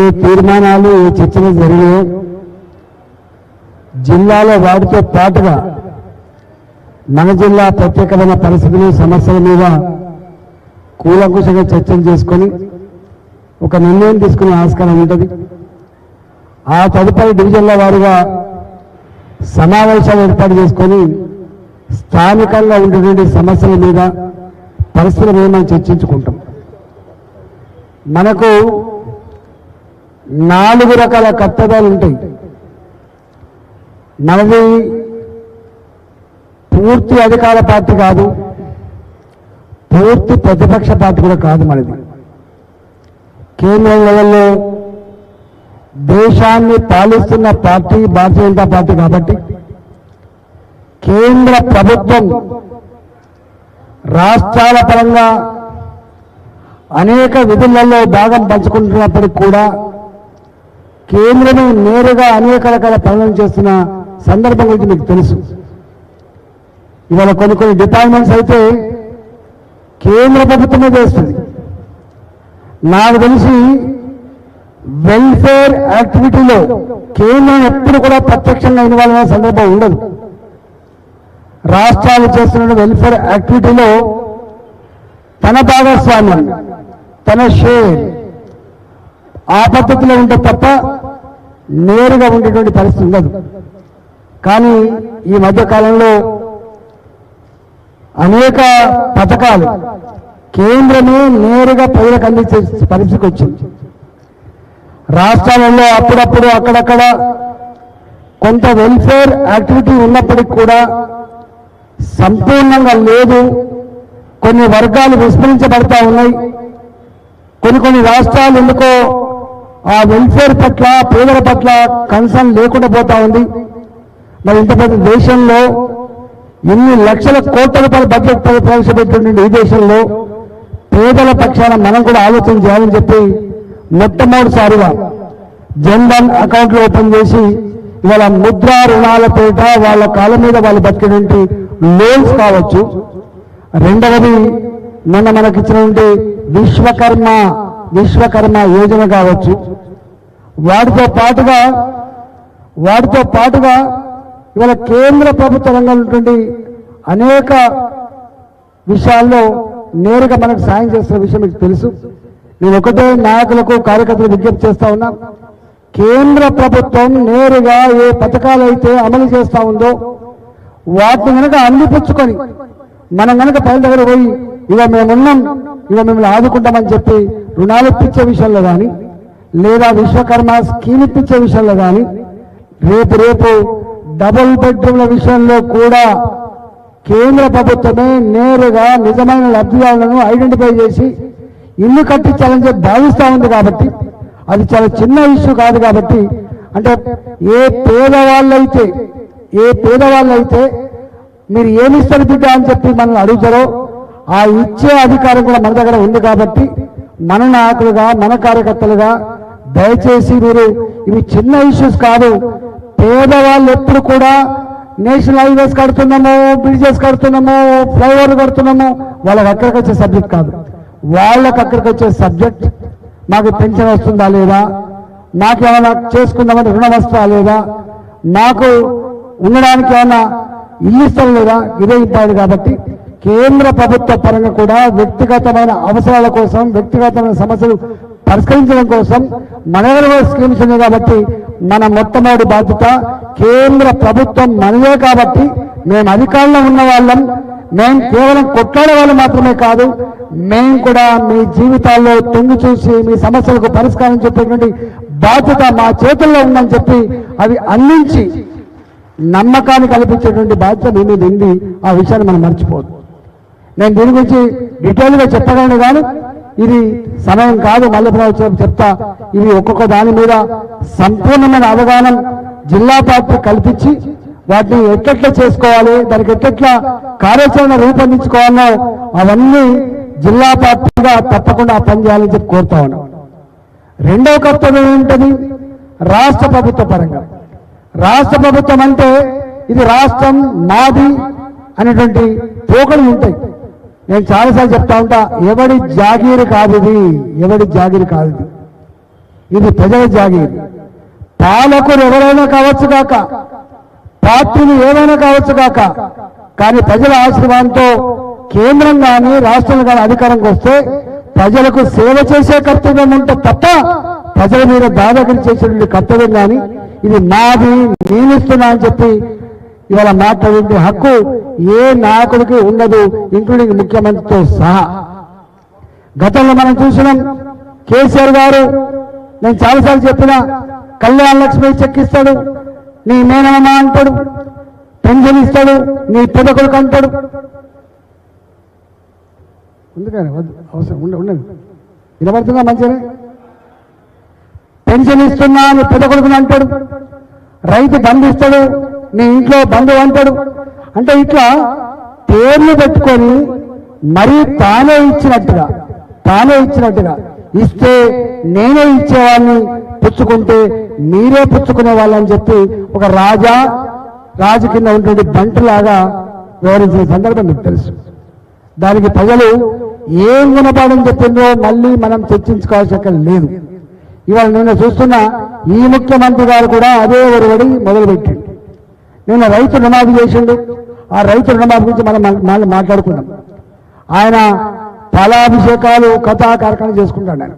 ఏ తీర్మానాలు ఏ చర్చలు జరిగాయో జిల్లాలో వాటితో పాటుగా మన జిల్లా ప్రత్యేకమైన పరిస్థితులు సమస్యల మీద కూలంకుషంగా చర్చలు చేసుకొని ఒక నిర్ణయం తీసుకునే ఆస్కారం ఉంటుంది. ఆ తదుపరి డివిజన్ల వారుగా సమావేశాలు ఏర్పాటు చేసుకొని స్థానికంగా ఉండేటువంటి సమస్యల మీద పరిస్థితుల మీద మనం చర్చించుకుంటాం. మనకు 4 రకాల కర్తవ్యాలు ఉంటాయి. మనది పూర్తి అధికార పార్టీ కాదు, పూర్తి ప్రతిపక్ష పార్టీ కూడా కాదు. మనది కేంద్ర లెవెల్లో దేశాన్ని పాలిస్తున్న పార్టీ భారతీయ జనతా పార్టీ కాబట్టి కేంద్ర ప్రభుత్వం రాష్ట్రాల పరంగా అనేక విధులలో భాగం పంచుకుంటున్నప్పటికీ కూడా కేంద్రమే నేరుగా అనేక రకాల పనులను చేస్తున్న సందర్భం గురించి మీకు తెలుసు. ఇవాళ కొన్ని డిపార్ట్మెంట్స్ అయితే కేంద్ర ప్రభుత్వమే చేస్తుంది. నాకు తెలిసి వెల్ఫేర్ యాక్టివిటీలో కేంద్రం ఎప్పుడు కూడా ప్రత్యక్షంగా ఇన్వాల్వ్ అయిన సందర్భం ఉండదు. రాష్ట్రాలు చేస్తున్న వెల్ఫేర్ యాక్టివిటీలో తన భాగస్వామ్యం, తన షేర్ ఆ పద్ధతిలో ఉంటే తప్ప నేరుగా ఉండేటువంటి పరిస్థితి ఉండదు. కానీ ఈ మధ్య కాలంలో అనేక పథకాలు కేంద్రమే నేరుగా ప్రజలకు అందించే పరిస్థితికి వచ్చింది. రాష్ట్రాలలో అప్పుడప్పుడు అక్కడక్కడ కొంత వెల్ఫేర్ యాక్టివిటీ ఉన్నప్పటికీ కూడా సంపూర్ణంగా లేదు. కొన్ని వర్గాలు విస్మరించబడతా ఉన్నాయి. కొన్ని రాష్ట్రాలు ఎందుకో ఆ వెల్ఫేర్ పట్ల, పేదల పట్ల కన్సర్న్ లేకుండా పోతా ఉంది. మరి ఇంత పెద్ద దేశంలో ఎన్ని లక్షల కోట్ల రూపాయల బడ్జెట్ ప్రవేశపెట్టిన ఈ దేశంలో పేదల పక్షాన మనం కూడా ఆలోచన చేయాలని చెప్పి మొట్టమొదటిసారిగా జన్ధన్ అకౌంట్లు ఓపెన్ చేసి ఇవాళ ముద్రా రుణాల పేట వాళ్ళ కాళ్ళ మీద వాళ్ళు బతికేటువంటి లోన్స్ కావచ్చు. రెండవది మొన్న మనకిచ్చినటువంటి విశ్వకర్మ యోజన కావచ్చు. వాటితో పాటుగా ఇవాళ కేంద్ర ప్రభుత్వ రంగంలో ఉన్నటువంటి అనేక విషయాల్లో నేరుగా మనకు సాయం చేస్తున్న విషయం మీకు తెలుసు. నేను ఒకటే నాయకులకు, కార్యకర్తలకు విజ్ఞప్తి చేస్తా ఉన్నా, కేంద్ర ప్రభుత్వం నేరుగా ఏ పథకాలు అయితే అమలు చేస్తా ఉందో వాటిని కనుక అందిపుచ్చుకొని మనం కనుక పైన దగ్గర పోయి ఇక మేమున్నాం, ఇక మిమ్మల్ని ఆదుకుంటామని చెప్పి రుణాలు ఇప్పించే విషయంలో కానీ, లేదా విశ్వకర్మ స్కీమ్ ఇప్పించే విషయంలో కానీ, రేపు డబుల్ బెడ్రూమ్ల విషయంలో కూడా కేంద్ర ప్రభుత్వమే నేరుగా నిజమైన లబ్ధిదారులను ఐడెంటిఫై చేసి ఇల్లు కట్టించాలని చెప్పి భావిస్తూ ఉంది. కాబట్టి అది చాలా చిన్న ఇష్యూ కాదు. కాబట్టి అంటే ఏ పేదవాళ్ళైతే మీరు ఏమిస్తారు బిడ్డ అని చెప్పి మనల్ని అడుగుతారో ఆ ఇచ్చే అధికారం కూడా మన దగ్గర ఉంది. కాబట్టి మన నాయకులుగా, మన కార్యకర్తలుగా దయచేసి మీరు ఇవి చిన్న ఇష్యూస్ కాదు. పేదవాళ్ళు ఎప్పుడు కూడా నేషనల్ హైవేస్ కడుతున్నాము, బ్రిడ్జెస్ కడుతున్నాము, ఫ్లైఓవర్లు కడుతున్నాము, వాళ్ళకి అక్కడికి వచ్చే సబ్జెక్ట్ కాదు. వాళ్ళకి అక్కడికి వచ్చే సబ్జెక్ట్ మాకు పెన్షన్ వస్తుందా లేదా, మాకేమైనా చేసుకుందామని రుణం వస్తుందా లేదా, మాకు ఉండడానికి ఏమైనా ఇల్లు ఇస్తారు లేదా, ఇదే ఇంపార్టెంట్. కాబట్టి కేంద్ర ప్రభుత్వ పరంగా కూడా వ్యక్తిగతమైన అవసరాల కోసం, వ్యక్తిగతమైన సమస్యలు పరిష్కరించడం కోసం మన స్కీమ్స్ ఉన్నాయి. కాబట్టి మన మొట్టమొదటి బాధ్యత కేంద్ర ప్రభుత్వం మనదే. కాబట్టి మేము అధికారంలో ఉన్న వాళ్ళం, మేము కేవలం కొట్లాడే వాళ్ళు మాత్రమే కాదు, మేము కూడా మీ జీవితాల్లో తొంగి చూసి మీ సమస్యలకు పరిష్కారం చెప్పేటువంటి బాధ్యత మా చేతుల్లో ఉందని చెప్పి అవి అందించి నమ్మకాన్ని కల్పించేటువంటి బాధ్యత మీ మీద ఉంది. ఆ విషయాన్ని మనం మర్చిపోదు. నేను దీని గురించి డీటెయిల్గా చెప్పగలను కానీ ఇది సమయం కాదు. మళ్ళీ చెప్తా. ఇవి ఒక్కొక్క దాని మీద సంపూర్ణమైన అవగాహన జిల్లా పార్టీ కల్పించి వాటిని ఎట్లెట్లా చేసుకోవాలి, దానికి ఎట్లెట్లా కార్యాచరణ రూపొందించుకోవాలో అవన్నీ జిల్లా పార్టీగా తప్పకుండా పనిచేయాలని చెప్పి కోరుతా ఉన్నాం. రెండవ కర్తవ్యం ఏంటది? రాష్ట్ర ప్రభుత్వ పరంగా. రాష్ట్ర ప్రభుత్వం అంటే ఇది రాష్ట్రం మాది అనేటువంటి పోకలు ఉంటాయి. నేను చాలాసార్లు చెప్తా ఉంటా, ఎవడి జాగీరు కాదు ఇది, ఎవడి జాగీరు కాదు ఇది. ఇది ప్రజల జాగీర్. పాలకులు ఎవరైనా కావచ్చు కాక, పార్టీలు ఏమైనా కావచ్చు కాక, కానీ ప్రజల ఆశీర్వాదంతో కేంద్రం కానీ రాష్ట్రం కానీ అధికారంకి వస్తే ప్రజలకు సేవ చేసే కర్తవ్యం ఉంటే తప్ప ప్రజల మీద దాదాగిరి చేసేటువంటి కర్తవ్యం కానీ ఇది నాది నేనిస్తున్నా అని చెప్పి ఇవాళ మాట్లాడే హక్కు ఏ నాయకుడికి ఉండదు, ఇంక్లూడింగ్ ముఖ్యమంత్రితో సహా. గతంలో మనం చూసినాం, కేసీఆర్ గారు, నేను చాలాసార్లు చెప్పిన, కళ్యాణ లక్ష్మి చెక్ ఇస్తాడు, నీ మేనమ్మ అంటాడు, పెన్షన్ ఇస్తాడు, నీ పెద్ద కొడుకు అంటాడు. అందుకని అవసరం ఉండదు, వినబడుతుందా మంచిగానే? పెన్షన్ ఇస్తున్నా నీ పెద్ద కొడుకుని అంటాడు, రైతు బంధు ఇస్తాడు, నీ ఇంట్లో బంధువు అంటాడు. అంటే ఇట్లా పేర్లు పెట్టుకొని మరీ తానే ఇచ్చినట్టుగా ఇస్తే నేనే ఇచ్చేవాళ్ళని, పుచ్చుకుంటే మీరే పుచ్చుకునే వాళ్ళని చెప్పి ఒక రాజు కింద ఉంటుండే బంటులాగా వ్యవహరించిన సందర్భం మీకు తెలుసు. దానికి ప్రజలు ఏం గుణపాఠం చెప్పిందో మళ్ళీ మనం చర్చించుకోవాల్సిన లేదు. ఇవాళ నేను చూస్తున్న ఈ ముఖ్యమంత్రి గారు కూడా అదే ఒరవడి మొదలుపెట్టిండు. నేను రైతు రుణమాఫీ చేసిండు. ఆ రైతు రుణమాఫీ గురించి మనం మాట్లాడుకున్నాం. ఆయన ఫలాభిషేకాలు కథా కార్యక్రమం చేసుకుంటాడు. ఆయన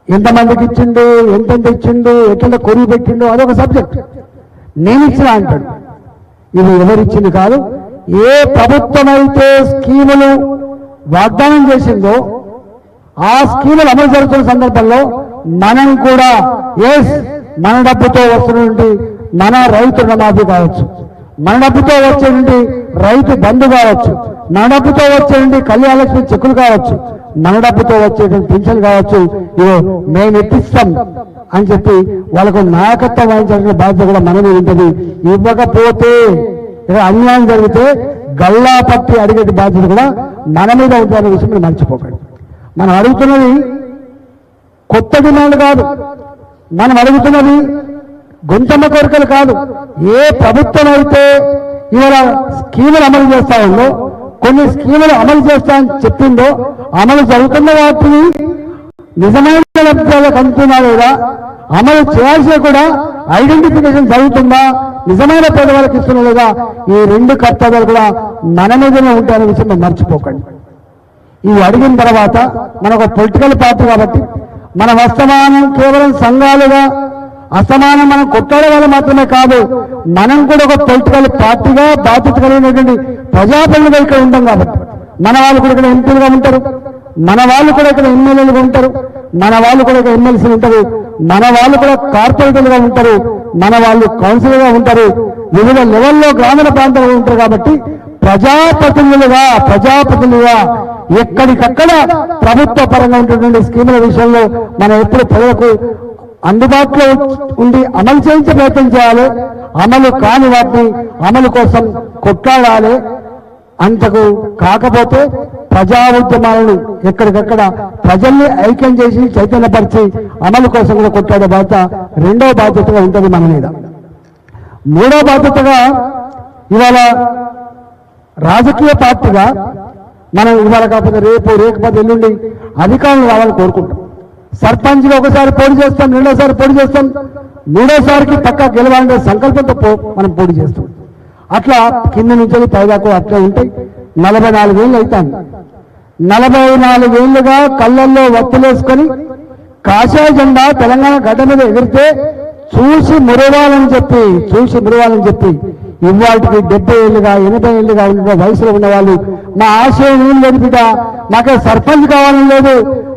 ఎంతమందికి ఇచ్చిండు, ఎంతెంత ఇచ్చిండు, ఎట్లా కొరువు పెట్టిండు, అదొక సబ్జెక్ట్. నేను ఇచ్చిన అంటాడు. ఇది ఎవరిచ్చింది కాదు. ఏ ప్రభుత్వం అయితే స్కీములు వాగ్దానం చేసిందో ఆ స్కీములు అమలు జరుగుతున్న సందర్భంలో మనం కూడా మన డబ్బుతో వస్తున్నటువంటి మన రైతు రుణమాఫీ కావచ్చు, మన డబ్బుతో వచ్చేటువంటి రైతు బంధు కావచ్చు, మన డబ్బుతో వచ్చేటువంటి కళ్యాణ లక్ష్మి చెక్కులు కావచ్చు, మన డబ్బుతో వచ్చేటువంటి పింఛన్లు కావచ్చు, ఇవో మేము ఇప్పిస్తాం అని చెప్పి వాళ్ళకు నాయకత్వం వహించాల్సిన బాధ్యత కూడా మన మీద ఉంటుంది. ఇవ్వకపోతే అన్యాయం జరిగితే గల్లా పట్టి అడిగే బాధ్యత కూడా మన మీద ఉంటుందనే విషయం మీరు మర్చిపోకండి. మనం అడుగుతున్నది కొత్త డిమాండ్ కాదు, మనం అడుగుతున్నది గొంతమ్మ కోరికలు కాదు. ఏ ప్రభుత్వం అయితే ఇవాళ స్కీములు అమలు చేస్తా ఉందో, కొన్ని స్కీములు అమలు చేస్తా అని చెప్పిందో, అమలు జరుగుతున్న వాటిని నిజమైన లబ్ధాలకు అందుతున్నా లేదా, అమలు చేయాల్సిన కూడా ఐడెంటిఫికేషన్ జరుగుతుందా, నిజమైన పేదవాళ్ళకి ఇస్తున్నా లేదా, ఈ రెండు కర్తవ్యాలు కూడా మన మీదనే ఉంటాయనే విషయం మనం మర్చిపోకండి. ఇవి అడిగిన తర్వాత మనకు పొలిటికల్ పార్టీ కాబట్టి మన అస్తమానం కేవలం సంఘాలుగా అసమానం మనం కొట్టాడే వాళ్ళు మాత్రమే కాదు, మనం కూడా ఒక పొలిటికల్ పార్టీగా బాధ్యత కలిగినటువంటి ప్రజాప్రతినిధులుగా ఇక్కడ ఉంటాం కాబట్టి మన వాళ్ళు కూడా ఇక్కడ ఎంపీలుగా ఉంటారు, మన వాళ్ళు కూడా ఇక్కడ ఎమ్మెల్యేలుగా ఉంటారు, మన వాళ్ళు కూడా ఇక్కడ ఎమ్మెల్సీలు ఉంటారు, మన వాళ్ళు కూడా కార్పొరేటర్లుగా ఉంటారు, మన వాళ్ళు కౌన్సిలర్గా ఉంటారు, వివిధ లెవెల్లో గ్రామీణ ప్రాంతాల్లో ఉంటారు. కాబట్టి ప్రజాప్రతినిధులుగా ఎక్కడికక్కడ ప్రభుత్వ పరంగా ఉంటున్న స్కీముల విషయంలో మనం ఎప్పుడు ప్రజలకు అందుబాటులో ఉండి అమలు చేయించే ప్రయత్నం చేయాలి. అమలు కాని వాటిని అమలు కోసం కొట్లాడాలి. అంతకు కాకపోతే ప్రజా ఉద్యమాలను ఎక్కడికక్కడ ప్రజల్ని ఐక్యం చేసి చైతన్యపరిచి అమలు కోసం కూడా కొట్లాడే బాధ్యత రెండవ బాధ్యతగా ఉంటుంది మన మీద. మూడో బాధ్యతగా ఇవాళ రాజకీయ పార్టీగా మనం ఇవాళ కాకపోతే రేకపోతే ఎల్లుండి అధికారులు రావాలని కోరుకుంటాం. సర్పంచ్గా ఒకసారి పోటీ చేస్తాం, రెండోసారి పోటీ చేస్తాం, మూడోసారికి పక్కా గెలవాలనే సంకల్పంతో మనం పోటీ చేస్తాం. అట్లా కింద నుంచి పైదాకు అట్లా ఉంటాయి. 44 ఏళ్ళు అవుతాను. 44 ఏళ్లుగా కళ్ళల్లో వత్తులేసుకొని కాషాయ జెండా తెలంగాణ గడ్డ మీద ఎగిరితే చూసి మురవాలని చెప్పి ఇవాటికి 70 ఏళ్ళుగా 80 ఏళ్ళుగా ఉన్న వయసులో ఉన్న వాళ్ళు మా ఆశయం ఏం లేదు బిడ్డ, మాకు సర్పంచ్ కావాలని లేదు,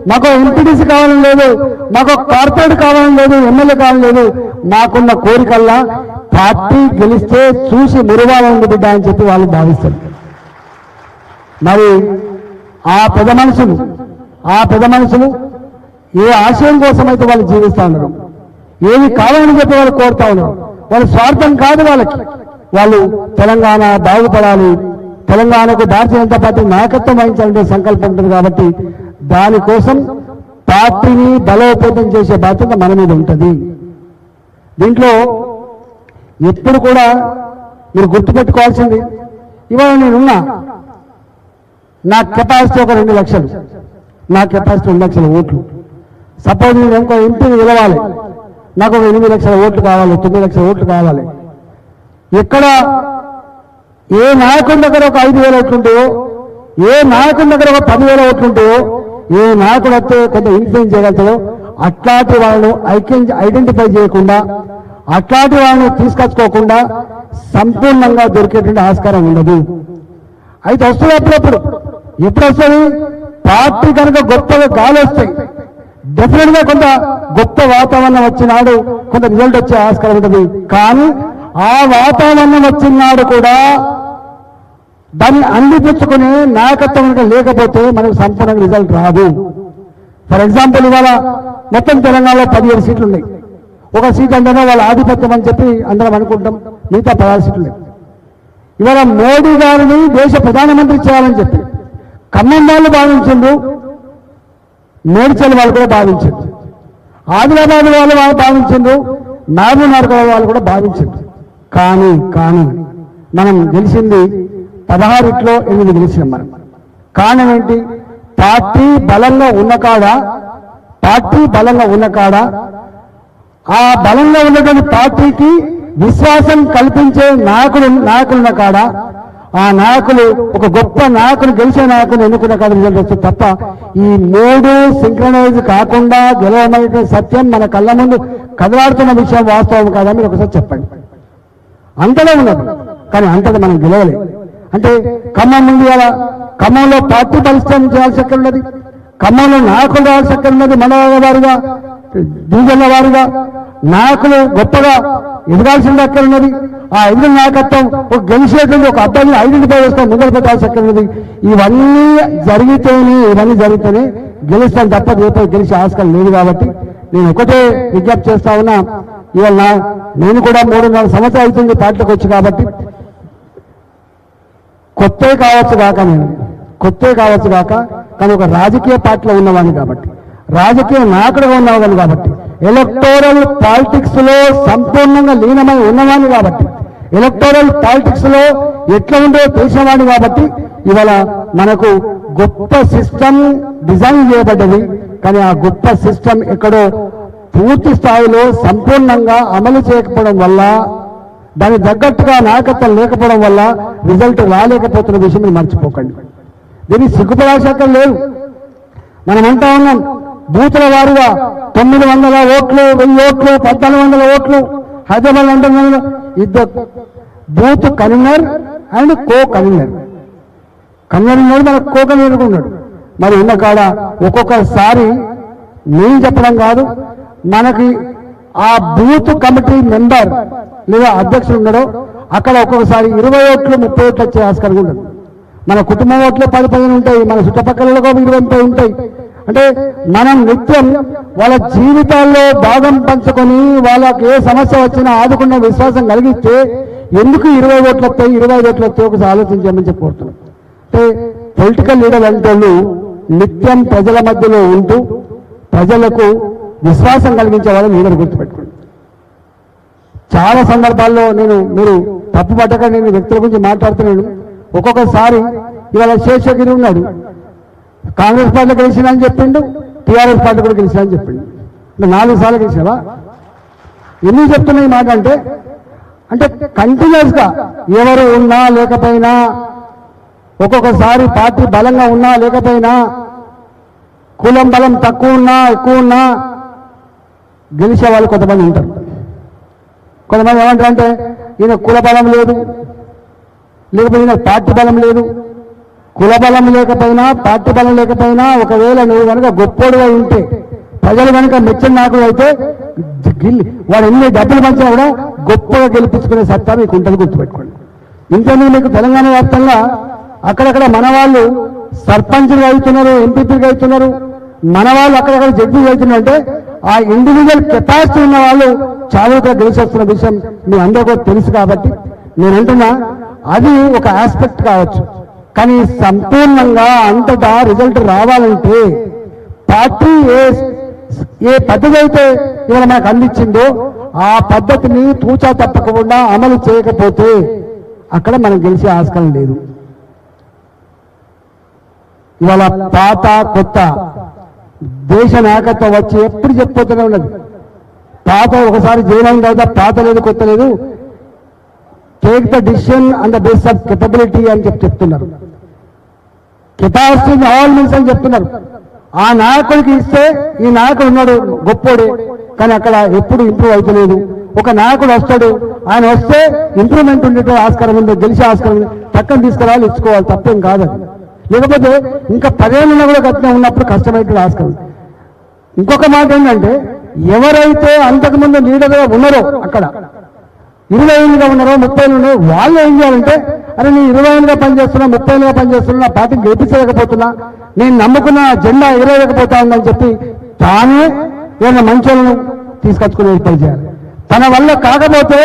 మాకు ఎంపీటీసీ కావాలని లేదు, మాకు కార్పొరేట్ కావాలని లేదు, ఎమ్మెల్యే కావాలని లేదు, మాకున్న కోరికల్లా పార్టీ గెలిస్తే చూసి మురవాలని బిడ్డ అని చెప్పి వాళ్ళు భావిస్తారు. మరి ఆ పెద్ద మనుషులు ఏ ఆశయం కోసం అయితే వాళ్ళు జీవిస్తూ ఉన్నారు, ఏది కావాలని చెప్పి వాళ్ళు కోరుతా ఉన్నారు. వాళ్ళ స్వార్థం కాదు వాళ్ళకి, వాళ్ళు తెలంగాణ బాగుపడాలి, తెలంగాణకు భారతీయ జనతా పార్టీ నాయకత్వం వహించాలంటే సంకల్పం ఉంటుంది. కాబట్టి దానికోసం పార్టీని బలోపేతం చేసే బాధ్యత మన మీద ఉంటుంది. దీంట్లో ఎప్పుడు కూడా మీరు గుర్తుపెట్టుకోవాల్సింది, ఇవాళ నేనున్నా నా కెపాసిటీ ఒక 2 లక్షలు, నా కెపాసిటీ 2 లక్షల ఓట్లు. సపోజ్ నేను ఇంకో ఎంపీని గెలవాలి, నాకు ఒక 8 లక్షల ఓట్లు కావాలి, 9 లక్షల ఓట్లు కావాలి. ఇక్కడ ఏ నాయకుడి దగ్గర ఒక 5,000 ఓట్లు ఉంటాయో, ఏ నాయకుడి దగ్గర ఒక 10,000 ఓట్లు ఉంటాయో, ఏ నాయకుడు వస్తే కొంత ఇన్ఫ్లుయెన్స్ చేయగలుగుతాడో అట్లాంటి వాళ్ళను ఐడెంటిఫై చేయకుండా, అట్లాంటి వాళ్ళని తీసుకొచ్చుకోకుండా సంపూర్ణంగా దొరికేటువంటి ఆస్కారం ఉండదు. అయితే వస్తుంది అప్పుడప్పుడు. ఎప్పుడు వస్తుంది? పార్టీ కనుక గొప్పగా గాలి వస్తాయి, డెఫినెట్ గా కొంత గొప్ప వాతావరణం వచ్చినాడు కొంత రిజల్ట్ వచ్చే ఆస్కారం ఉంటుంది. కానీ ఆ వాతావరణం వచ్చినాడు కూడా దాన్ని అందిపుచ్చుకునే నాయకత్వం కనుక లేకపోతే మనకు సంపూర్ణంగా రిజల్ట్ రాదు. ఫర్ ఎగ్జాంపుల్ ఇవాళ మొత్తం తెలంగాణలో 17 సీట్లు ఉన్నాయి. ఒక సీట్ అంటేనే వాళ్ళ ఆధిపత్యం అని చెప్పి అందరం అనుకుంటాం, మిగతా 16 సీట్లు ఉన్నాయి. ఇవాళ మోడీ గారిని దేశ ప్రధానమంత్రి చేయాలని చెప్పి ఖమ్మం వాళ్ళు భావించిండ్రు, మేడ్చల్ వాళ్ళు కూడా భావించారు, ఆదిలాబాద్ వాళ్ళు భావించిండ్రు, మహబూబ్నగర్ వాళ్ళు కూడా భావించారు. కానీ మనం గెలిచింది 16లో 8 గెలిచినాం మనం. కారణం ఏంటి? పార్టీ బలంగా ఉన్న కాడ ఆ బలంగా ఉన్నటువంటి పార్టీకి విశ్వాసం కల్పించే నాయకులున్న కాడ ఆ నాయకులు ఒక గొప్ప నాయకులు గెలిచే నాయకులు ఎన్నుకున్న కాడ రిజల్ట్ వస్తుంది తప్ప ఈ 3 సింక్రనైజ్ కాకుండా గెలవమైతే సత్యం మన కళ్ళ ముందు కదలాడుతున్న విషయం వాస్తవం కాదా మీరు ఒకసారి చెప్పండి. అంతలో ఉన్నది కానీ అంతటా మనం గెలవలేదు. అంటే ఖమ్మం ముందు ఖమ్మంలో పార్టీ పరిశ్రమ చేయాల్సి ఎక్కడ ఉన్నది, ఖమ్మంలో నాయకులు రావాల్సి ఎక్కడ ఉన్నది, మండల వారిగా డివిజన్ల వారిగా నాయకులు గొప్పగా ఎదగాల్సింది ఎక్కడ ఉన్నది, ఆ ఎదురు నాయకత్వం ఒక గెలిచేటువంటి ఒక అబ్బాయిని ఐడెంటిఫై చేసుకొని ముందర పెట్టాల్సి ఎక్కడ ఉన్నది. ఇవన్నీ జరిగితేనే గెలుస్తాను తప్ప రేపు గెలిచే ఆస్కారం లేదు. కాబట్టి నేను ఒకటే విజ్ఞప్తి చేస్తా ఉన్నా, ఇవాళ నేను కూడా 3.5 సంవత్సరాలు అవుతుంది పార్టీలోకి వచ్చి, కాబట్టి కొత్తే కావచ్చు కాక కానీ ఒక రాజకీయ పార్టీలో ఉన్నవాడిని కాబట్టి, రాజకీయ నాయకుడుగా ఉన్నవాడిని కాబట్టి, ఎలక్టోరల్ పాలిటిక్స్ లో సంపూర్ణంగా లీనమై ఉన్నవాడిని కాబట్టి, ఎలక్టోరల్ పాలిటిక్స్ లో ఎట్లా ఉందో తెలిసినవాడిని కాబట్టి ఇవాళ మనకు గొప్ప సిస్టమ్ డిజైన్ చేయబడ్డది. కానీ ఆ గొప్ప సిస్టమ్ ఎక్కడో పూర్తి స్థాయిలో సంపూర్ణంగా అమలు చేయకపోవడం వల్ల, దాని తగ్గట్టుగా నాయకత్వం లేకపోవడం వల్ల రిజల్ట్ రాలేకపోతున్న విషయం మీరు మర్చిపోకండి. దీన్ని సిగ్గుపడాల్సిన లేదు. మనం అంటా ఉన్నాం బూతుల వారుగా 900 ఓట్లు, 1000 ఓట్లు, 1400 ఓట్లు. హైదరాబాద్ అంటున్నాను ఇద్దరు booth convener and co convener ఉన్నాడు, మనకు కో కన్వీనర్ ఉన్నాడు. మరి ఉన్న కాడ ఒక్కొక్కసారి నేను చెప్పడం కాదు, మనకి ఆ బూత్ కమిటీ మెంబర్ లేదా అధ్యక్షుడు ఉన్నాడో అక్కడ ఒక్కొక్కసారి 20 ఓట్లు 30 ఓట్లు వచ్చే ఆస్కారం ఉండదు. మన కుటుంబం ఓట్లే 10-15 ఉంటాయి, మన చుట్టుపక్కల 20-30 ఉంటాయి. అంటే మనం నిత్యం వాళ్ళ జీవితాల్లో భాగం పంచుకొని వాళ్ళకి ఏ సమస్య వచ్చినా ఆదుకున్న విశ్వాసం కలిగిస్తే ఎందుకు 20 ఓట్లు వస్తాయి 25 ఓట్లు వస్తాయి ఒకసారి ఆలోచించామని చెప్పి కోరుతున్నాం. అంటే పొలిటికల్ లీడర్ అంటే నిత్యం ప్రజల మధ్యలో ఉంటూ ప్రజలకు విశ్వాసం కలిగించే వాళ్ళని లీడర్ గుర్తుపెట్టుకోండి. చాలా సందర్భాల్లో మీరు తప్పు పట్టక నేను వ్యక్తుల గురించి మాట్లాడుతున్నాను. ఒక్కొక్కసారి ఇవాళ శేషగిరి ఉన్నాడు, కాంగ్రెస్ పార్టీ గెలిచినా అని చెప్పిండు, టీఆర్ఎస్ పార్టీ కూడా గెలిచినా అని చెప్పిండు. 4 సార్లు గెలిచావా? ఎందుకు చెప్తున్నా ఈ మాట అంటే కంటిన్యూస్ గా ఎవరు ఉన్నా లేకపోయినా, ఒక్కొక్కసారి పార్టీ బలంగా ఉన్నా లేకపోయినా, కులం బలం తక్కువ ఉన్నా ఎక్కువ ఉన్నా గెలిచే వాళ్ళు కొంతమంది ఉంటారు. కొంతమంది ఏమంటారంటే ఈయన కుల బలం లేదు, లేకపోతే ఈయన పార్టీ బలం లేదు. కుల బలం లేకపోయినా పార్టీ బలం లేకపోయినా ఒకవేళ నువ్వు కనుక గొప్పోడుగా ఉంటే, ప్రజలు కనుక మెచ్చిన నాయకుడు అయితే వాడు ఎన్ని డబ్బులు పంచినా కూడా గొప్పగా గెలిపించుకునే సత్తా మీకు ఉంటుంది, గుర్తుపెట్టుకోండి. ఇంతకుముందు మీకు తెలంగాణ వ్యాప్తంగా అక్కడక్కడ మన వాళ్ళు సర్పంచ్లు అవుతున్నారు, ఎంపీపీలు అవుతున్నారు, మన వాళ్ళు అక్కడక్కడ జడ్జీలు అవుతున్నారు. అంటే ఆ ఇండివిజువల్ కెపాసిటీ ఉన్న వాళ్ళు చావుగా గెలిచి వస్తున్న విషయం మీ అందరూ కూడా తెలుసు. కాబట్టి నేను అంటున్నా అది ఒక ఆస్పెక్ట్ కావచ్చు, కానీ సంపూర్ణంగా అంతటా రిజల్ట్ రావాలంటే పార్టీ ఏ పద్ధతి అయితే ఇవాళ మనకు అందించిందో ఆ పద్ధతిని తూచా తప్పకుండా అమలు చేయకపోతే అక్కడ మనం గెలిచే ఆస్కారం లేదు. ఇవాళ పాత కొత్త దేశ నాయకత్వం వచ్చి ఎప్పుడు చెప్పిపోతూనే ఉన్నది. పాత ఒకసారి జైలు అయిన తర్వాత పాత లేదు కొత్త లేదు, take the decision on the base of capability అని చెప్తున్నారు. కెపాసిటీ ఆల్ మీన్స్ అని చెప్తున్నారు. ఆ నాయకుడికి ఇస్తే ఈ నాయకుడు ఉన్నాడు గొప్పోడే, కానీ అక్కడ ఎప్పుడు ఇంప్రూవ్ అవుతలేదు. ఒక నాయకుడు వస్తాడు, ఆయన వస్తే ఇంప్రూవ్మెంట్ ఉండేట ఆస్కారం ఉంది, గెలిచే ఆస్కారం ఉంది, పక్కన తీసుకురావాలి, ఇచ్చుకోవాలి, తప్పేం కాదు. లేకపోతే ఇంకా 10 ఏళ్ళున్నా కూడా గట్టిగా ఉన్నప్పుడు కష్టమైతే ఆస్కారం. ఇంకొక మాట ఏంటంటే, ఎవరైతే అంతకుముందు లీడర్గా ఉన్నారో అక్కడ 20 ఏళ్ళుగా ఉన్నారో 30 ఏళ్ళు ఉన్నారో వాళ్ళు ఏం చేయాలంటే, అరే నేను 20 ఏళ్ళుగా పనిచేస్తున్నా, 30 ఏళ్ళుగా పనిచేస్తున్నా, నా పార్టీని గెలిపించలేకపోతున్నా, నేను నమ్ముకున్న జెండా ఎగరలేకపోతా ఉందని చెప్పి తానే ఏదైనా మంచోళ్ళను తీసుకొచ్చుకుని ఏర్పాటు చేయాలి. తన వల్ల కాకపోతే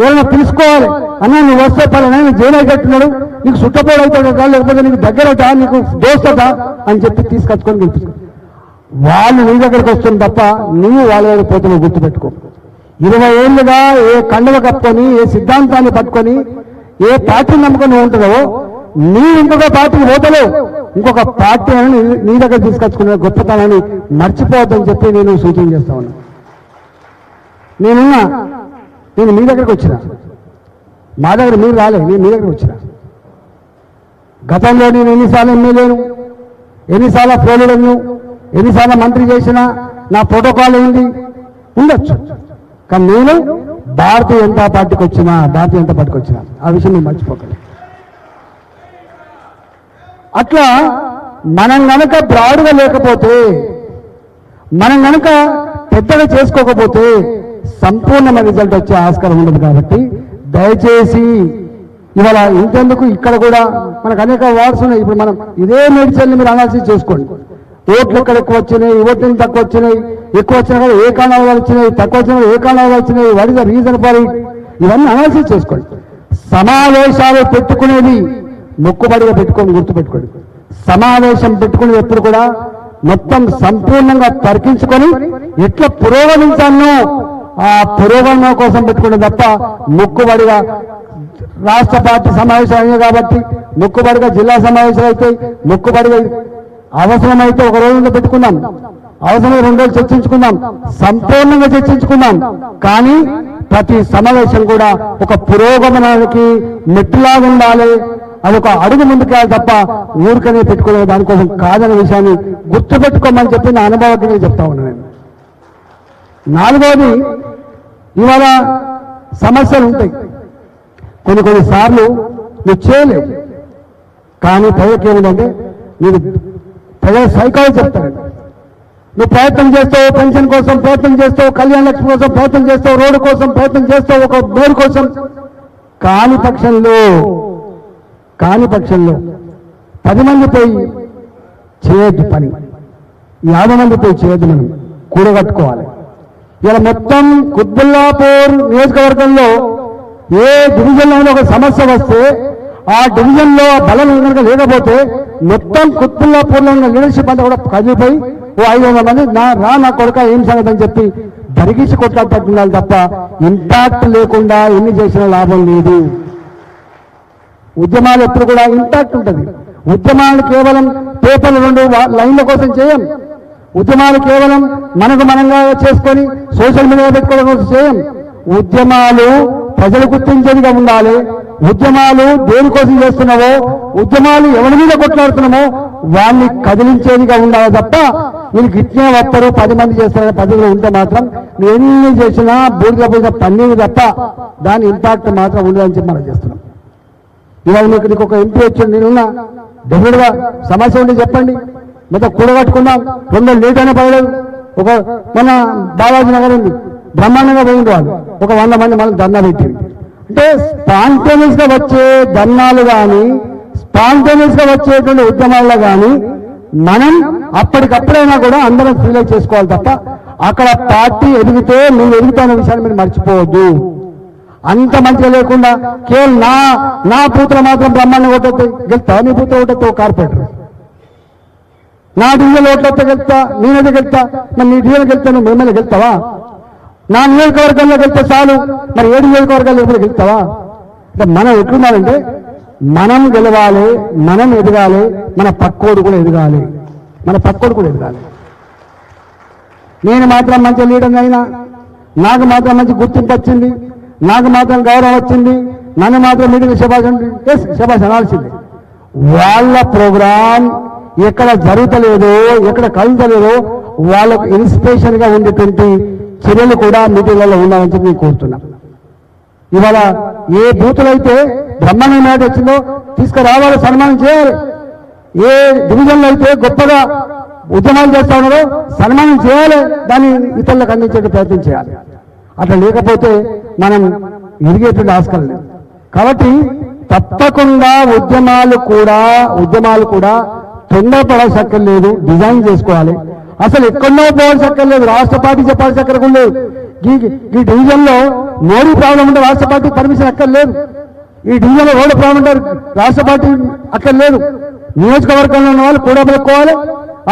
ఏదైనా తెలుసుకోవాలి. అన్నా నువ్వు వస్తే పలానా జైలు కట్టున్నాడు, నీకు సుట్టపోడు అవుతాడట, లేకపోతే నీకు దగ్గరట, నీకు దోస్తట అని చెప్పి తీసుకొచ్చుకొని గెలిపించుకో. వాళ్ళు నీ దగ్గరికి వస్తుంది తప్ప నీవు వాళ్ళ దగ్గర పోతున్నావు, గుర్తుపెట్టుకో. 20 ఏళ్ళుగా ఏ కండవ కప్పుకొని, ఏ సిద్ధాంతాన్ని పట్టుకొని, ఏ పార్టీని నమ్ముకొని ఉంటుందో, నీ ఇంకొక పార్టీకి పోతలేవు, ఇంకొక పార్టీ అని నీ దగ్గర తీసుకొచ్చుకునే గొప్పతనాన్ని మర్చిపోవద్దని చెప్పి నేను సూచన చేస్తా ఉన్నా. నేను మీ దగ్గరకు వచ్చిన, మా దగ్గర మీరు రాలే, నేను మీ దగ్గరకు వచ్చిన. గతంలో నేను ఎన్నిసార్లు ఎమ్మెల్యేను, ఎన్నిసార్లు పోలీడను, ఎన్నిసార్లు మంత్రి చేసినా నా ప్రోటోకాల్ ఏంటి ఉండొచ్చు, కానీ నేను భారతీయ జనతా పార్టీకి వచ్చినా, ఆ విషయం మీరు మర్చిపోకండి. అట్లా మనం గనక బ్రాడ్గా లేకపోతే, మనం గనక పెద్దగా చేసుకోకపోతే సంపూర్ణమైన రిజల్ట్ వచ్చే ఆస్కారం ఉండదు. కాబట్టి దయచేసి ఇవాళ ఇంతెందుకు, ఇక్కడ కూడా మనకు అనేక వార్డ్స్ ఉన్నాయి. ఇప్పుడు మనం ఇదే మెడిసిన్ని మీరు అనాలిసిస్ చేసుకోండి. ఓట్లు ఎక్కడ ఎక్కువ వచ్చినాయి, ఓట్లు తక్కువ వచ్చినాయి, ఎక్కువ వచ్చినా కూడా ఏ కారణాల వల్ల వచ్చినాయి, తక్కువ వచ్చినా ఏ కారణాల వల్ల వచ్చినాయి, what is the reason for it, ఇవన్నీ అనాలిసిస్ చేసుకోండి. సమావేశాలు పెట్టుకునేది మొక్కుబడిగా పెట్టుకొని గుర్తుపెట్టుకోండి. సమావేశం పెట్టుకునేది ఎప్పుడు కూడా మొత్తం సంపూర్ణంగా తర్కించుకొని ఎట్లా పురోగమించానో ఆ పురోగమనం కోసం పెట్టుకునే తప్ప మొక్కుబడిగా రాష్ట్ర పార్టీ సమావేశాలు అయినాయి కాబట్టి మొక్కుబడిగా జిల్లా సమావేశాలు అయితే మొక్కుబడిగా అవసరమైతే ఒక రోజులో పెట్టుకున్నాం, అవసరమైన 2 రోజులు చర్చించుకున్నాం, సంపూర్ణంగా చర్చించుకున్నాం. కానీ ప్రతి సమావేశం కూడా ఒక పురోగమనానికి మెట్టులాగా ఉండాలి, అదొక అడుగు ముందుకెళ్ళాలి తప్ప ఊరికనే పెట్టుకునే దానికోసం కాదనే విషయాన్ని గుర్తుపెట్టుకోమని చెప్పి నా అనుభవంగా చెప్తా ఉన్నాను. నేను 4వది, ఇవాళ సమస్యలు ఉంటాయి, కొన్ని సార్లు నువ్వు చేయలేవు. కానీ ప్రజలకు ఏమిటంటే, మీరు ప్రజల సైకాలజీ చెప్తారండి. నువ్వు ప్రయత్నం చేస్తావు, పెన్షన్ కోసం ప్రయత్నం చేస్తావు, కళ్యాణ లక్ష్మి కోసం ప్రయత్నం చేస్తావు, రోడ్డు కోసం ప్రయత్నం చేస్తావు, ఒక బోర్డు కోసం. కాని పక్షంలో 10 మంది పోయి చేయొద్దు పని, 50 మంది పోయి చేయొద్దు. మనం కూడగట్టుకోవాలి. ఇలా మొత్తం కుత్బుల్లాపూర్ నియోజకవర్గంలో ఏ డివిజన్లో ఒక సమస్య వస్తే ఆ డివిజన్లో బలం కనుక లేకపోతే మొత్తం కుత్బుల్లాపూర్లో ఉన్న లీడర్షిప్ అంతా కూడా కదిలిపోయి 500 మంది నా కొడుక ఏం సంగతి అని చెప్పి దరిగీసి కొట్లాడుతున్నారు తప్ప ఇంపాక్ట్ లేకుండా ఎన్ని చేసినా లాభం లేదు. ఉద్యమాలు ఎప్పుడు కూడా ఇంపాక్ట్ ఉంటుంది. ఉద్యమాలు కేవలం పేపర్లు 2 లైన్ల కోసం చేయం. ఉద్యమాలు కేవలం మనంగా చేసుకొని సోషల్ మీడియా పెట్టుకోవడం కోసం చేయం. ఉద్యమాలు ప్రజలు గుర్తించేదిగా ఉండాలి. ఉద్యమాలు దేనికోసం చేస్తున్నావో, ఉద్యమాలు ఎవరి మీద కొట్లాడుతున్నామో వాళ్ళని కదిలించేదిగా ఉండాలి తప్ప వీళ్ళు గిట్నే వస్తారు 10 మంది చేస్తారనే పద్ధతిలో ఉంటే మాత్రం నువ్వు ఎన్ని చేసినా బూడిద పోయిన పన్నీరు తప్ప దాని ఇంపాక్ట్ మాత్రం ఉండదని చెప్పి మనం చేస్తున్నాం. ఇవాళ నీకు ఒక ఎంపీ వచ్చి నేనున్నా, డెఫినెట్గా సమస్య ఉంటే చెప్పండి, మొత్తం కూడగట్టుకుందాం. 2 లేట్ అయినా పడలేదు. ఒక మన బాలాజీ నగర్ ఉంది, బ్రహ్మాండంగా పోయింది వాళ్ళు, ఒక 100 మంది మళ్ళీ ధర్నా పెట్టింది. అంటే స్పాంటేనియస్ గా వచ్చే ధర్నాలు కానీ, స్పాంటేనియస్ గా వచ్చేటువంటి ఉద్యమాల్లో కానీ మనం అప్పటికప్పుడైనా కూడా అందరం ఫీల్ చేసుకోవాలి తప్ప అక్కడ పార్టీ ఎదిగితే నువ్వు ఎదుగుతున్న విషయాన్ని మీరు మర్చిపోవద్దు. అంత మంచిగా లేకుండా కేవలం నా పూతలు మాత్రం బ్రహ్మాండంగా ఓటొస్తాయి, గెలుతా నీ పూత ఓటొస్తావు కార్పొరేటర్, నా డివిజన్ ఓట్లొస్తే గెలుతా, నేనైతే గెలుతా, మరి నీ డివిజన్ గెలుతా, నువ్వు ఎమ్మెల్యే గెలుతావా? నా నియోజకవర్గంలో గెలిస్తే చాలు, మరి 7 నియోజకవర్గాల్లో ఎప్పుడు గెలుస్తావా? అంటే మనం ఎట్లున్నారంటే మనం గెలవాలి, మనం ఎదగాలి, మన పక్కోడు కూడా ఎదగాలి. నేను మాత్రం మంచి లీడర్ అయినా, నాకు మాత్రం మంచి గుర్తింపు వచ్చింది, నాకు మాత్రం గౌరవం వచ్చింది, నన్ను మాత్రం మీటింగ్ శబాష్ అంటే శబాష్ అనాల్సింది. వాళ్ళ ప్రోగ్రాం ఎక్కడ జరుగుతలేదో, ఎక్కడ కలుగుతలేదో వాళ్ళకు ఇన్స్పిరేషన్గా ఉండేటువంటి చర్యలు కూడా మీటింగ్లలో ఉండాలని చెప్పి నేను కోరుతున్నా. ఇవాళ ఏ బూతులైతే బ్రహ్మాండ మాట వచ్చిందో తీసుకురావాలి, సన్మానం చేయాలి. ఏ డివిజన్లో అయితే గొప్పగా ఉద్యమాలు చేస్తా ఉన్నారో సన్మానం చేయాలి, దాన్ని ఇతరులకు అందించే ప్రయత్నం చేయాలి. అట్లా లేకపోతే మనం ఎదిగేటువంటి ఆస్కారం లేదు. కాబట్టి తప్పకుండా ఉద్యమాలు కూడా తొందరపడాల్సక్కర్లేదు, డిజైన్ చేసుకోవాలి. అసలు ఎక్కడో పోవాల్సక్కర్లేదు, రాష్ట్ర పార్టీ చెప్పాల్సి అక్కడ లేదు. ఈ డివిజన్లో మోడీ ప్రాబ్లం ఉంటే రాష్ట్ర పార్టీ పర్మిషన్ అక్కర్లేదు. ఈ డివిజన్లో రోడ్డు ప్రాబ్లం ఉంటే రాష్ట్ర పార్టీ అక్కర్లేదు. నియోజకవర్గంలో ఉన్న వాళ్ళు కూడబెట్టుకోవాలి,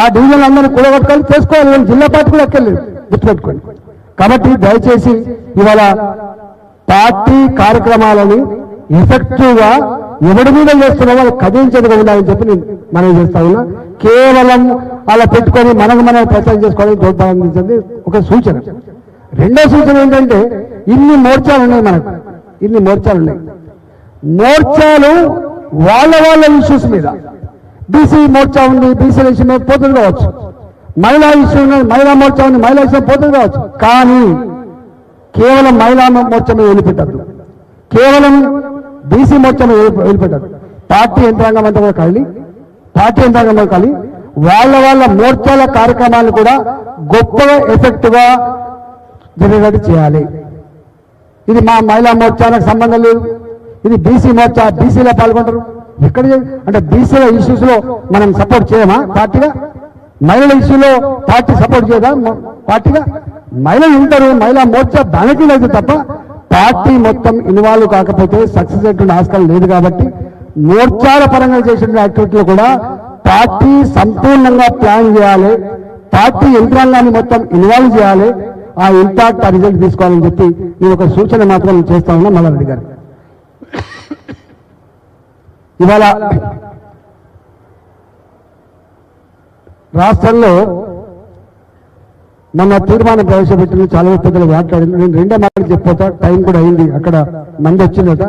ఆ డివిజన్లు అందరినీ కూడగట్టుకోవాలి, చేసుకోవాలి. జిల్లా పార్టీ కూడా అక్కర్లేదు, గుర్తుపెట్టుకోండి. కాబట్టి దయచేసి ఇవాళ పార్టీ కార్యక్రమాలని ఎఫెక్టివ్గా ఎవరి మీద చేస్తున్నా వాళ్ళు కదిలించదుగా ఉండాలని చెప్పి నేను మనం చేస్తా ఉన్నా. కేవలం అలా పెట్టుకొని మనం ప్రచారం చేసుకోవడానికి తోడ్పడింది ఒక సూచన. రెండో సూచన ఏంటంటే ఇన్ని మోర్చాలు ఉన్నాయి, మనకు ఇన్ని మోర్చాలు ఉన్నాయి. మోర్చాలు వాళ్ళ ఇష్యూస్ మీద, బీసీ మోర్చా ఉంది, బీసీల ఇష్యూ మీద పోతుంది కావచ్చు, మహిళా ఇష్యూ ఉన్నది, మహిళా మోర్చా ఉంది, మహిళా ఇష్యూ పోతుంది కావచ్చు. కానీ కేవలం మహిళా మోర్చా మీద వదిలిపెట్టద్దు, కేవలం బీసీ మోర్చా మీద వదిలిపెట్టద్దు. పార్టీ యంత్రాంగం అంతా కూడా కలిగి వాళ్ళ మోర్చాల కార్యక్రమాలు కూడా గొప్పగా ఎఫెక్ట్గా జరిగేటట్టు చేయాలి. ఇది మా మహిళా మోర్చాలకు సంబంధం లేదు, ఇది బీసీ మోర్చా, బీసీలో పాల్గొంటారు. ఎక్కడ అంటే బీసీల ఇష్యూస్ లో మనం సపోర్ట్ చేయమా పార్టీగా? మహిళల ఇష్యూలో పార్టీ సపోర్ట్ చేయదా పార్టీగా? మహిళలు ఉంటారు, మహిళా మోర్చా దానికి లేదు తప్ప పార్టీ మొత్తం ఇన్వాల్వ్ కాకపోతే సక్సెస్ అయ్యేటువంటి ఆస్కారం లేదు. కాబట్టి మోర్చాల పరంగా చేసిన యాక్టివిటీలు కూడా పార్టీ సంపూర్ణంగా ప్లాన్ చేయాలి, పార్టీ యంత్రాంగాన్ని మొత్తం ఇన్వాల్వ్ చేయాలి, ఆ ఇంపాక్ట్ ఆ రిజల్ట్ తీసుకోవాలని చెప్పి నేను ఒక సూచన మాత్రం చేస్తా ఉన్నా మల్లారెడ్డి గారు. ఇవాళ రాష్ట్రంలో మొన్న తీర్మానం ప్రవేశపెట్టిన చాలా పెద్దలు మాట్లాడింది. నేను రెండో మాటలు చెప్పిపోతా, టైం కూడా అయింది, అక్కడ మంది వచ్చిందట.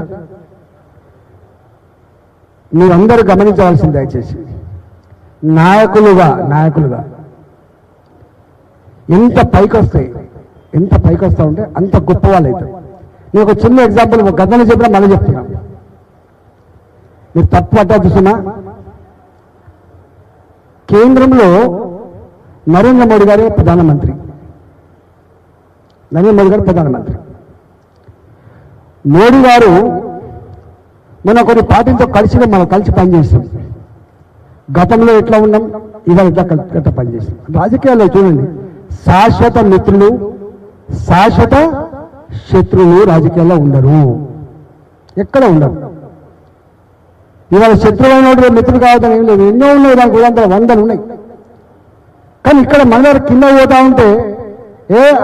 మీరందరూ గమనించవలసింది దయచేసి, నాయకులుగా ఎంత పైకి వస్తా ఉంటే అంత గొప్ప వాళ్ళు అవుతారు. నేను ఒక చిన్న ఎగ్జాంపుల్ గతంలో చెప్పినా మళ్ళీ చెప్తున్నా, మీరు తప్పు పట్టా చూసినా కేంద్రంలో నరేంద్ర మోడీ గారే ప్రధానమంత్రి. మోడీ గారు మన కొన్ని పార్టీలతో మనం కలిసి పనిచేస్తాం. గతంలో ఎట్లా ఉన్నాం, ఇవాళ ఎట్లా పనిచేస్తాం. రాజకీయాల్లో చూడండి, శాశ్వత మిత్రులు శాశ్వత శత్రువులు రాజకీయాల్లో ఉండరు, ఎక్కడ ఉండరు. ఇవాళ శత్రువైన మిత్రులు కావడం ఏం లేదు, ఎన్నో ఉన్నాయి, దానికి ఉదాహరణ వందలు ఉన్నాయి. కానీ ఇక్కడ మన కింద పోతా ఉంటే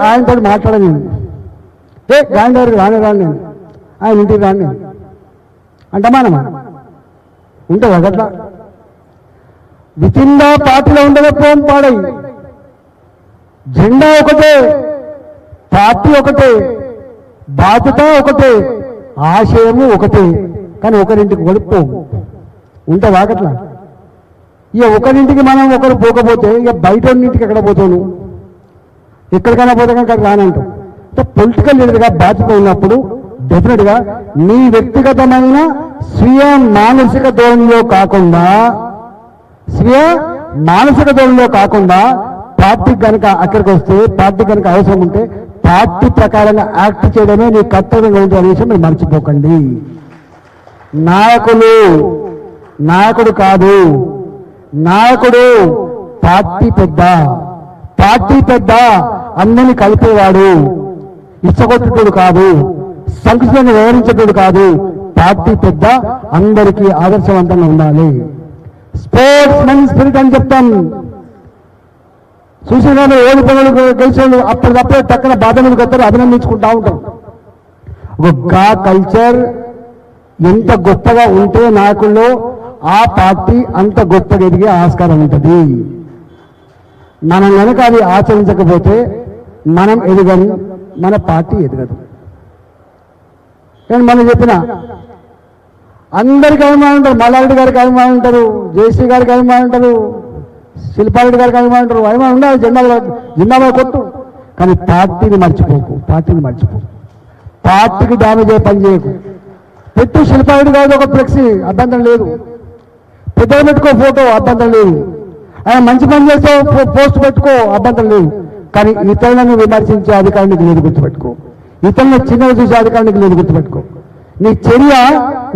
ఆయనతో మాట్లాడని, గాంధీ గారికి రాని నేను, ఆయన ఇంటికి రాని అంటమానమా ఉంటుంది అట్లా. వితిన్ ద పార్టీలో ఉండదే పోం పాడై, జెండా ఒకటే, పార్టీ ఒకటే, బాధ్యత ఒకటే, ఆశయము ఒకటే. కానీ ఒకరింటికి గడిపోవు ఉంటే వాకట్లా. ఇక ఒకరింటికి మనం ఒకరు పోకపోతే ఇక బయట ఇంటికి ఎక్కడ పోతాను, ఎక్కడికైనా పోతే కానీ అక్కడ రానంటాం. పొలిటికల్ లీడర్గా బాధ్యత ఉన్నప్పుడు డెఫినెట్గా నీ వ్యక్తిగతమైన స్వీయ మానసిక ధోరణిలో కాకుండా పార్టీకి కనుక అక్కడికి వస్తే, పార్టీ కనుక అవసరం ఉంటే పార్టీ ప్రకారంగా యాక్ట్ చేయడమే నీ కర్తవ్యంగా ఉంటుంది అనే విషయం మీరు మర్చిపోకండి. నాయకుడు కాదు, నాయకుడు పార్టీ పెద్ద అందరినీ కలిపేవాడు, ఇచ్చగొట్టేటోడు కాదు, సంకుచితంగా వివరించేటోడు కాదు. పార్టీ పెద్ద అందరికీ ఆదర్శవంతంగా ఉండాలి. స్పోర్ట్స్ మెన్ స్పిరిట్ అని చెప్తాం. చూసిన ఓడిపోయిన గెలిచిన అప్పటికప్పుడే తక్కువ బాధ మీద కొత్తారు, అభినందించుకుంటా ఉంటాం. ఒక కల్చర్ ఎంత గొప్పగా ఉంటే నాయకుల్లో ఆ పార్టీ అంత గొప్పగా ఎదిగే ఆస్కారం ఉంటుంది. మనం కనుక అది ఆచరించకపోతే మనం ఎదగని, మన పార్టీ ఎదగదు. నేను మొన్న చెప్పిన అందరికీ అభిమానం ఉంటారు, మల్లారెడ్డి గారికి అభిమానం ఉంటారు, జేసీ గారికి అభిమానం ఉంటారు, శిల్పారెడ్డి గారికి అభిమానం ఉంటారు, అభిమానం ఉండాలి, జిందాబాద్ కొట్టు. కానీ పార్టీని మర్చిపోకు, పార్టీని మర్చిపోకు, పార్టీకి డ్యామేజ్ అయ్యే పని చేయకు. పెట్టు శిల్పారెడ్డి గారి ఒక ఫ్లెక్సీ, అభ్యంతరం లేదు. పెద్దలు పెట్టుకో ఫోటో, అభ్యంతరం లేదు. ఆయన మంచి పని చేస్తే పోస్ట్ పెట్టుకో, అభ్యంతరం లేదు. కానీ ఇతరులను విమర్శించే అధికారానికి లేదు, గుర్తుపెట్టుకో. ఇతరులను చిన్నగా చూసే అధికారానికి లేదు, గుర్తుపెట్టుకో. నీ చర్య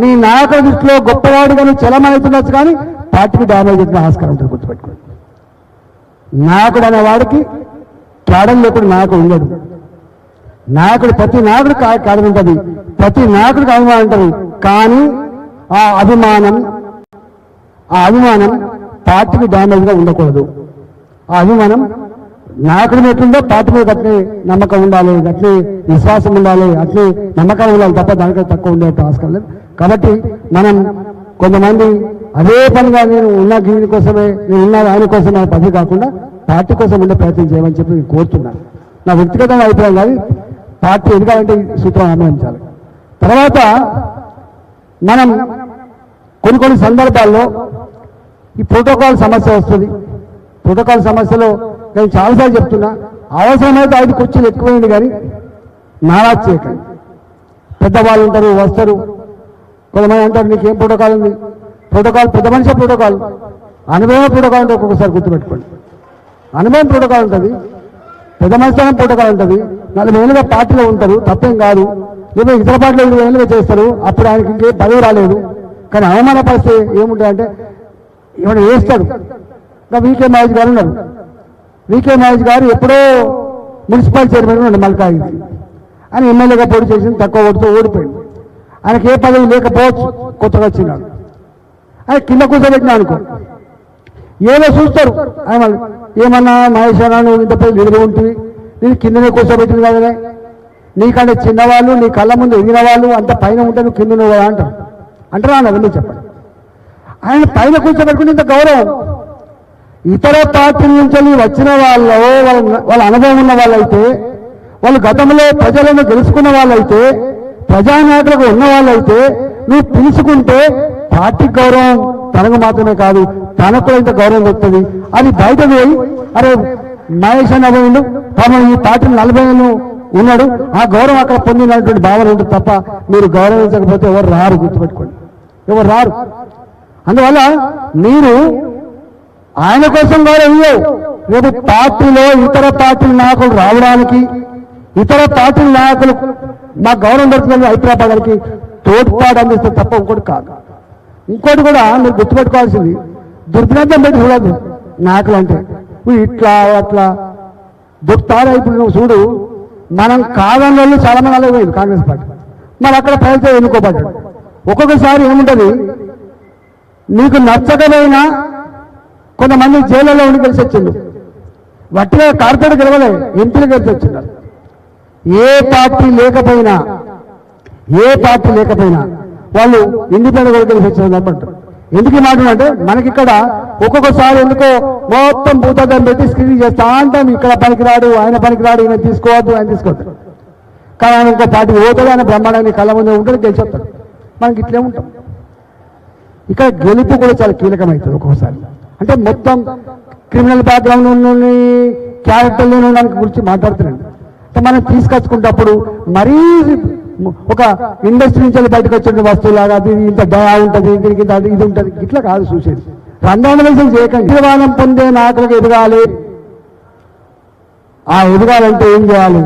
నీ నాయకుల దృష్టిలో గొప్పవాడిగా నువ్వు చలమవుతుండొచ్చు, కానీ పార్టీకి డ్యామేజ్ అవుతున్న ఆస్కారం ఉంటుంది, గుర్తుపెట్టుకో. నాయకుడు అనేవాడికి క్యాడర్ లేకుండా నాయకుడు ఉండడు. నాయకుడు ప్రతి నాయకుడు క్యాడర్ ఉంటుంది, ప్రతి నాయకుడికి అభిమానం ఉంటుంది. కానీ ఆ అభిమానం పార్టీకి డ్యామేజ్గా ఉండకూడదు. ఆ అభిమానం నాయకుడి మీద ఉందో పార్టీ మీద అట్లే నమ్మకం ఉండాలి, అట్లే విశ్వాసం ఉండాలి, అట్లే నమ్మకం ఉండాలి తప్ప దానికంటే తక్కువ ఉండే ఆస్కారం లేదు. కాబట్టి మనం కొంతమంది అదే పనిగా నేను ఉన్న దీని కోసమే, నేను ఉన్న ఆయన కోసమే పదవి కాకుండా పార్టీ కోసం ఉండే ప్రయత్నం చేయమని చెప్పి నేను కోరుతున్నాను. నా వ్యక్తిగతంగా అభిప్రాయం కాదు, పార్టీ ఎదగాలంటే సూత్రం అన్వయించాలి. తర్వాత మనం కొన్ని సందర్భాల్లో ఈ ప్రోటోకాల్ సమస్య వస్తుంది. ప్రోటోకాల్ సమస్యలో నేను చాలాసార్లు చెప్తున్నా, అవసరమైతే 5 కుర్చీలు ఎక్కువైంది కానీ నారాజ్ చేయకండి. పెద్దవాళ్ళు ఉంటారు, వస్తారు. కొంతమంది అంటారు నీకేం ప్రోటోకాల్ ఉంది. ప్రోటోకాల్ పెద్ద మనిషి ప్రోటోకాల్, అనుభవం ప్రోటోకాల్ అంటే ఒక్కొక్కసారి గుర్తుపెట్టుకోండి. అనుభవం ప్రోటోకాల్ ఉంటుంది, పెద్ద మనిషి ప్రోటోకాల్ ఉంటుంది. 40 ఏళ్ళుగా పార్టీలో ఉంటారు, తప్పేం కాదు. లేదా ఇతర పార్టీలో 20 ఏళ్ళుగా చేస్తారు, అప్పుడు ఆయనకి ఇంకే పదవి రాలేదు. కానీ అవమాన పరిస్థితి ఏముంటాయంటే ఏమైనా వేస్తాడు. వీకే మహేష్ గారు ఉన్నారు. వీకే మహేష్ గారు ఎప్పుడో మున్సిపల్ చైర్మన్ ఉన్నాడు మల్కాజ్గిరి. ఆయన ఎమ్మెల్యేగా పోటీ చేసింది, తక్కువ ఓటుతో ఓడిపోయింది. ఆయనకి ఏ పదవి లేకపోవచ్చు, కొత్తగా వచ్చినాడు. ఆయన కింద కూర్చోబెట్టినా అనుకో, ఏదో చూస్తారు. ఆయన ఏమన్నా మహేష్ అన్నా నువ్వు ఇంత పై నిలబడి ఉంటుంది, నేను కిందనే కూర్చోబెట్టింది కదనే, నీకంటే చిన్నవాళ్ళు, నీ కళ్ళ ముందు ఎదిగిన వాళ్ళు అంత పైన ఉంటే నువ్వు కింద నువ్వు అంటారు. అంటారా అవన్నీ చెప్పండి. ఆయన పైన కూర్చోబెట్టుకుని ఇంత గౌరవం. ఇతర పార్టీల నుంచి వచ్చిన వాళ్ళ అనుభవం ఉన్న వాళ్ళైతే, వాళ్ళు గతంలో ప్రజలను గెలుచుకున్న వాళ్ళైతే, ప్రజానాయకులకు ఉన్న వాళ్ళైతే నువ్వు పిలుచుకుంటే పార్టీ గౌరవం తనకు మాత్రమే కాదు, తనకు కూడా ఇంత గౌరవం వస్తుంది. అది బయట పోయి అరే మహేష్ అన్న పోయిండు పాపం ఈ పార్టీ 40 ఏళ్ళు ఉన్నాడు, ఆ గౌరవం అక్కడ పొందినటువంటి భావన ఉంటుంది తప్ప మీరు గౌరవించకపోతే ఎవరు రారు, గుర్తుపెట్టుకోండి, ఎవరు రారు. అందువల్ల మీరు ఆయన కోసం గౌరవం రేపు పార్టీలో ఇతర పార్టీల నాయకులు రావడానికి, ఇతర పార్టీల నాయకులు మా గౌరవం దొరుకుతుందని అభిప్రాయపడడానికి తోడ్పాటు అందిస్తే తప్ప ఇంకోటి కాదు. ఇంకోటి కూడా మీరు గుర్తుపెట్టుకోవాల్సింది, దుర్భినందం పెట్టి చూడదు నాయకులు అంటే ఇట్లా అట్లా దొరుకుతారా. ఇప్పుడు నువ్వు చూడు, మనం కాదని వాళ్ళు చాలా మంది అలాగే పోయింది కాంగ్రెస్ పార్టీ, మరి అక్కడ ప్రజలతో ఎన్నుకోబడ్డాడు. ఒక్కొక్కసారి ఏముంటుంది, నీకు నచ్చకపోయినా కొంతమంది జైళ్ళలో ఉండి కలిసి వచ్చిండు, వట్టిగా కార్పొరేట్ గెలవలే, ఎంపీలు కలిసి వచ్చిన్నారు. ఏ పార్టీ లేకపోయినా వాళ్ళు ఇండిపెండెంట్ కూడా కలిసి వచ్చింది అంటారు. ఎందుకు మాట్లాడంటే మనకిక్కడ ఒక్కొక్కసారి ఎందుకో మొత్తం భూతాన్ని పెట్టి స్క్రీనింగ్ చేస్తా అంటాం, ఇక్కడ పనికిరాడు, ఆయన పనికిరాడు, ఈయన తీసుకోవద్దు, ఆయన తీసుకోవద్దు. కానీ ఆయన ఇంకో పార్టీ పోతాడు, ఆయన బ్రహ్మాండాన్ని కళ్ళ ముందే ఉంటాడు, గెలిచొస్తాడు. మనకి ఇట్లే ఉంటాం. ఇక్కడ గెలుపు కూడా చాలా కీలకమవుతుంది ఒక్కొక్కసారి. అంటే మొత్తం క్రిమినల్ బ్యాక్గ్రౌండ్ ఉన్న క్యారెక్టర్ లేని దానికి గురించి మాట్లాడుతున్నాను. అంటే మనం తీసుకొచ్చుకుంటప్పుడు మరీ ఒక ఇండస్ట్రీ నుంచి బయటకు వచ్చిన వస్తువులాగా అది ఇంత దయా ఉంటుంది, దీనికి ఇంత ఇది ఉంటుంది, ఇట్లా కాదు చూసేది. రంగాన్ని చేయకండి. నిర్వాణం పొందే నాయకులకు ఎదగాలి. ఆ ఎదగాలంటే ఏం చేయాలి,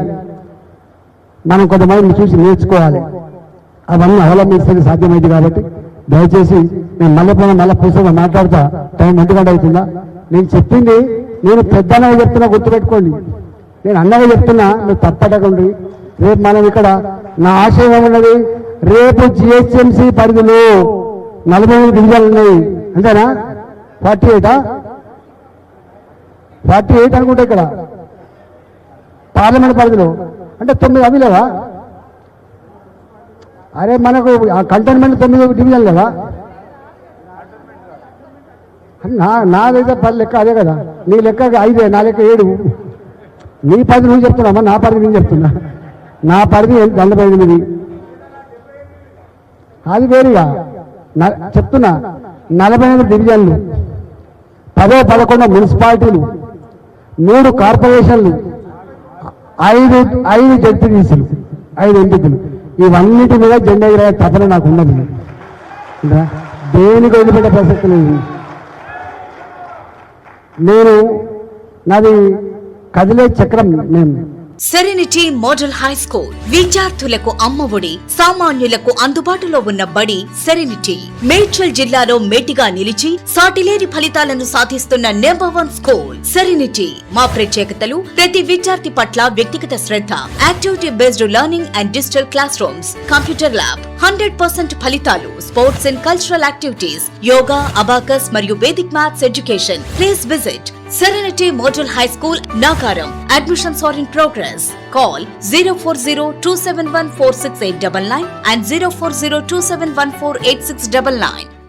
మనం కొంతమందిని చూసి నేర్చుకోవాలి. అవన్నీ అవలంబిస్తే సాధ్యమైంది. కాబట్టి దయచేసి నేను మళ్ళీ పుస్తకం మాట్లాడతా, టైం 1 గంట అవుతుందా. నేను చెప్పింది నేను పెద్దనగా చెప్తున్నా, గుర్తుపెట్టుకోండి. నేను అన్నగా చెప్తున్నా, మీరు తప్పటకండి. రేపు మనం ఇక్కడ నా ఆశయం ఏమున్నది, రేపు జిహెచ్ఎంసీ పరిధిలో 48 డివిజన్లు ఉన్నాయి, అంతేనా? 48 అనుకుంటా ఇక్కడ పార్లమెంట్ పరిధిలో. అంటే 9 అవి లేవా? అరే మనకు కంటోన్మెంట్ 9 డివిజన్ లేదా? నాదైతే 10 లెక్క అదే కదా, నీ లెక్క 5, నా లెక్క 7. నీ పరిధి నువ్వు చెప్తున్నామా, నా పరిధి నేను చెప్తున్నా. నా పరిధి 48. అది వేరుగా చెప్తున్నా. 48 డివిజన్లు, 10-11 మున్సిపాలిటీలు, 3 కార్పొరేషన్లు, 5 జడ్పీటీసీలు, 5 ఎంపీలు. ఇవన్నిటి మీద జెండా ఎగిరే తపన నాకు ఉన్నది. దేనికి వదిలిపెట్టే ప్రసక్తి లేదు. నాది కదిలే చక్రం. నేను సెరెనిటీ మోడల్ హై స్కూల్ విద్యార్థులకు అమ్మఒడి, సామాన్యులకు అందుబాటులో ఉన్న బడి సెరెనిటీ. మేడ్చల్ జిల్లాలో మేటిగా నిలిచి సాటిలేని ఫలితాలను సాధిస్తున్న నెంబర్ 1 స్కూల్ సెరెనిటీ. మా ప్రత్యేకతలు: ప్రతి విద్యార్థి పట్ల వ్యక్తిగత శ్రద్ధ, activity based learning and digital classrooms, computer lab, 100% ఫలితాలు, sports and cultural activities, yoga, abacus మరియు Vedic maths education. Please visit Serenity Model High School, Nagaram. Admissions are in progress. Call 040-271-46899 and 040-271-48699.